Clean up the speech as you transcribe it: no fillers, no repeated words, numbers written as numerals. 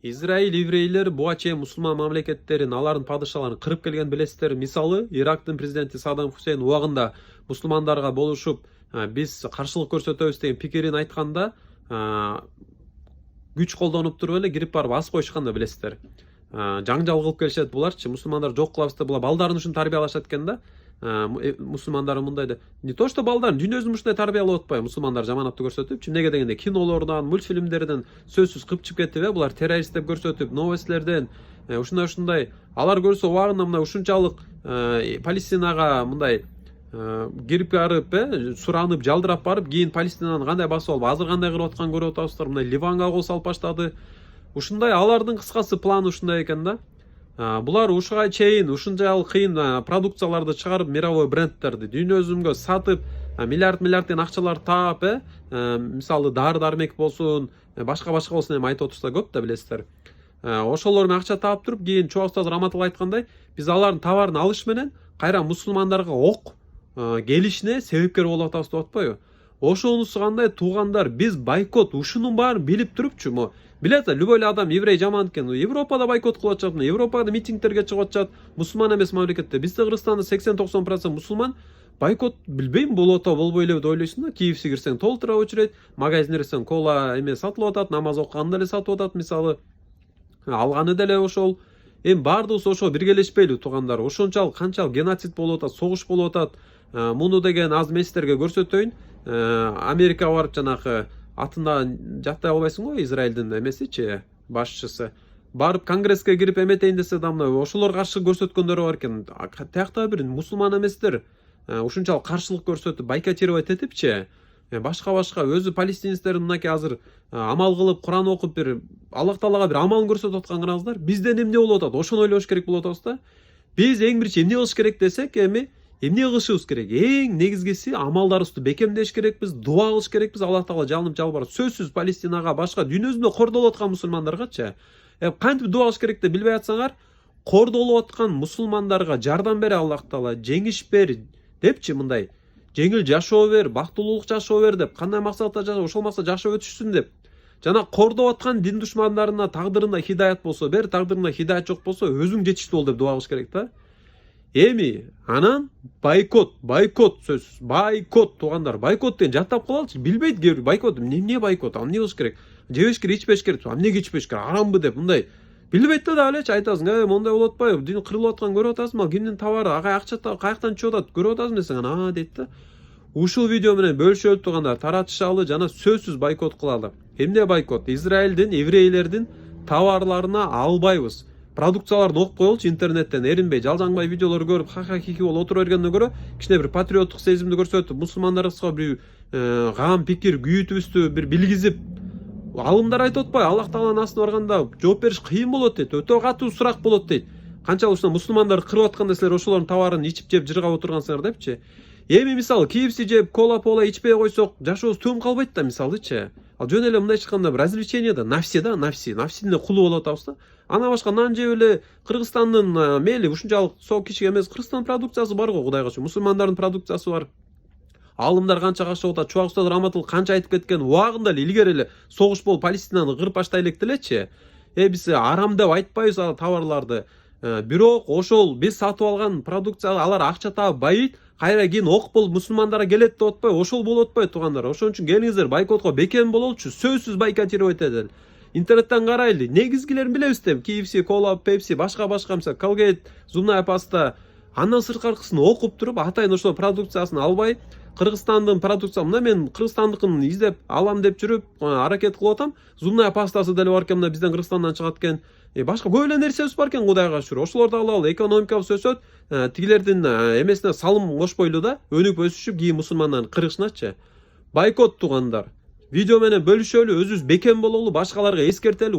Израиль еврейлер буга чейин мусулман мамлекеттерин, алардын падышаларын кырып келген билесиздер. Мисалы, Ирактын президенти Саддам Хусейн убагында мусулмандарга болушуп, биз каршылык көрсөтөбүз деген пикирин айтканда, күч колдонуп туруп эле кирип барып ас коюшкан да билесиздер. Жаңжал кылып келишет буларчы, мусулмандар жок кылабыз деп, булар балдарын ушинтип тарбиялашат экен да. Мусулмандар мындай да, не то что балдарын, дүйнөсүн ушундай тарбиялап атпайбы мусулмандар жаманатты көрсөтүп, эмнеге дегенде кинолордон, мультфильмдерден сөзсүз кыпчып кетип, булар террорист деп көрсөтүп, новостьлерден ушундай алар көрсө убагында мына ушунчалык Палестинага мындай кирип барып, суранып, жалдырап барып, кийин Палестинаны кандай басып алып, азыр кандай кылып атканын көрүп атабыздар. Мындай Ливанга кол салып баштады. Ушундай алардын кыскасы планы ушундай экен да. Булар ушуга чейин ушунчалык кыйын продукцияларды чыгарып, мировой брендтерди дүйнө сатып, миллиардтен акчалар таап, мисалы дары-дармек болсун, башка болсун, эми айтып отурса көп да билесиздер. Ошолор менен акча таап туруп, кийин Чоба устаз Раматылла айткандай, биз алардын товарын алыш менен кайра мусулмандарга ок келишине себепкер болуп атабыз деп атпайбы? Ошонусу кандай туугандар, биз бойкот ушунун баарын билип турупчу, билет, любой адам еврей жаман экен. Европада бойкот кылып атышат, Европада митингтерге чыгып атышат, мусулман эмес мамлекетте. Бизде Кыргызстанда 80-90% мусулман. Бойкот билбейм, болуп атабы, болбой эле деп ойлойсуң да. Киевси кирсең толтура очередь, магазинге кирсең кола эме сатылып атат, намаз окуганда эле сатып атат, мисалы. Алганы деле ошол. Эми баардыгыбыз ошо биргелешпейлби туугандар? Ошончалык канчалык геноцид болуп атат, согуш болуп атат. Муну деген аз эместерге көрсөтөйүн. Америкага барып жанагы атында жаттай албайсың го, Израилдин эмесичи, башчысы. Барып конгресске кирип эметейин десе да, мына ошолор каршы көрсөткөндөрү бар экен. Тиякта бир мусулман эместер ушунчалык каршылык көрсөтүп, бойкотировать этипчи, башка өзү палестинецтердин мынакей азыр амал кылып, Куран окуп, бир Аллах Таалага бир амалын көрсөтүп атканын караңыздар. Бизден эмне болуп атат? Ошону ойлош керек болуп атабыз да. Биз эң биринчи эмне кылыш керек десек, эми эмне кылышыбыз керек? Эң негизгиси амалдарыбызды бекемдеш керекпиз, дуа кылыш керекпиз, Аллах Таала жалынып жалбарып, сөзсүз Палестинага, башка дүйнөсүндө кордолуп аткан мусулмандаргачы. Кантип дуа кылыш керек деп билбей атсаңар, кордолуп аткан мусулмандарга жардам бер Аллах Таала, жеңиш бер депчи, мындай жеңил жашоо бер, бактылуулук жашоо бер деп, кандай максатта жашоо, ошол максатта жашап өтүшсүн деп. Жана кордоп аткан дин душмандарына тагдырында хидаят болсо бер, тагдырында хидаят жок болсо өзүң жетиштүү бол деп дуа кылыш керек да. Эми анан бойкот сөзсүз, бойкот туугандар, бойкот деген жаттап калалычы, билбейт кээ бир бойкот, эмне бойкот, эмне кылыш керек? Жебеш керек, ичпеш керек, эмнеге ичпеш керек, арамбы деп, мындай билбейт да элечи айтасың, мондай болуп атпайбы, дин кырылып атканын көрүп атасыңбы, кимдин товары, акча каяктан чыгып атат, көрүп атасың десең, дейт да. Ушул видео менен бөлүшөлү туугандар, таратышалы жана сөзсүз бойкот кылалы. Эмне бойкот? Израилдин, еврейлердин товарларына албайбыз. Продукцияларды окуп коелучу интернеттен, эринбей, жалжаңбай видеолор көрүп, ха-ха-хи-хи болуп отура бергенден көрө, кичине бир патриоттук сезимди көрсөтүп, мусулмандарыбызга бир кам пикир, күйүтүбүздү бир билгизип, алымдар айтып атпайбы, Аллах Тааланын астына барганда жооп бериш кыйын болот дейт, өтө катуу сурак болот дейт. Канчалык ушундай мусулмандар кырып атканда силер ошолордун товарын ичип жеп жыргап отургансыңар депчи. Эми мисалы KFC жеп, кола-пола ичпей койсок, жашообуз төм калбайт да, мисалычы. Ал жөн эле мындай чыкканда бир развлечение да, нафсине кулу болуп атабыз да. Ана башка нан жеп эле Кыргызстандын мейли ушунчалык кичиге эмес, Кыргызстан продукциясы бар го, Кудайга шүкүр. Мусулмандардын продукциясы бар. Алымдар канча кашып атат, Чуак устаз Раматылла канча айтып кеткен, убагында эле илгери эле согуш болуп Палестинаны кырып баштай элек делечи. Биз арам деп айтпайбыз ал товарларды. Бирок ошол биз сатып алган продукция, алар акча таап байыйт, кайра кийин ок болуп мусулмандарга келет деп атпайбы? Ошол болуп атпайбы туугандар? Ошон үчүн келиңиздер, бойкотко бекем бололучу, сөзсүз бойкотировать эдели. Интернеттен карайлы, негизгилерин билебиз да, KFC, Cola, Pepsi, башка мисалы Colgate, зубная паста. Андан сырткаркысын окуп туруп, атайын ошол продукциясын албай, Кыргызстандын продукциясы, мына мен Кыргызстандыкын издеп алам деп жүрүп, аракет кылып атам. Зубная пастасы деле бар экен, бизден Кыргызстандан чыгат экен. Башка көп эле нерсебиз бар экен, Кудайга шүкүр. Ошолорду алалы, экономикабыз өсөт, тигилердин эмесине салым кошпойлу да, өнүп өсүшүп, кийин мусулмандардын кыргышыначы. Бойкот туугандар. Видео менен бөлүшөлү, өзүбүз бекем бололу, башкаларга эскертели.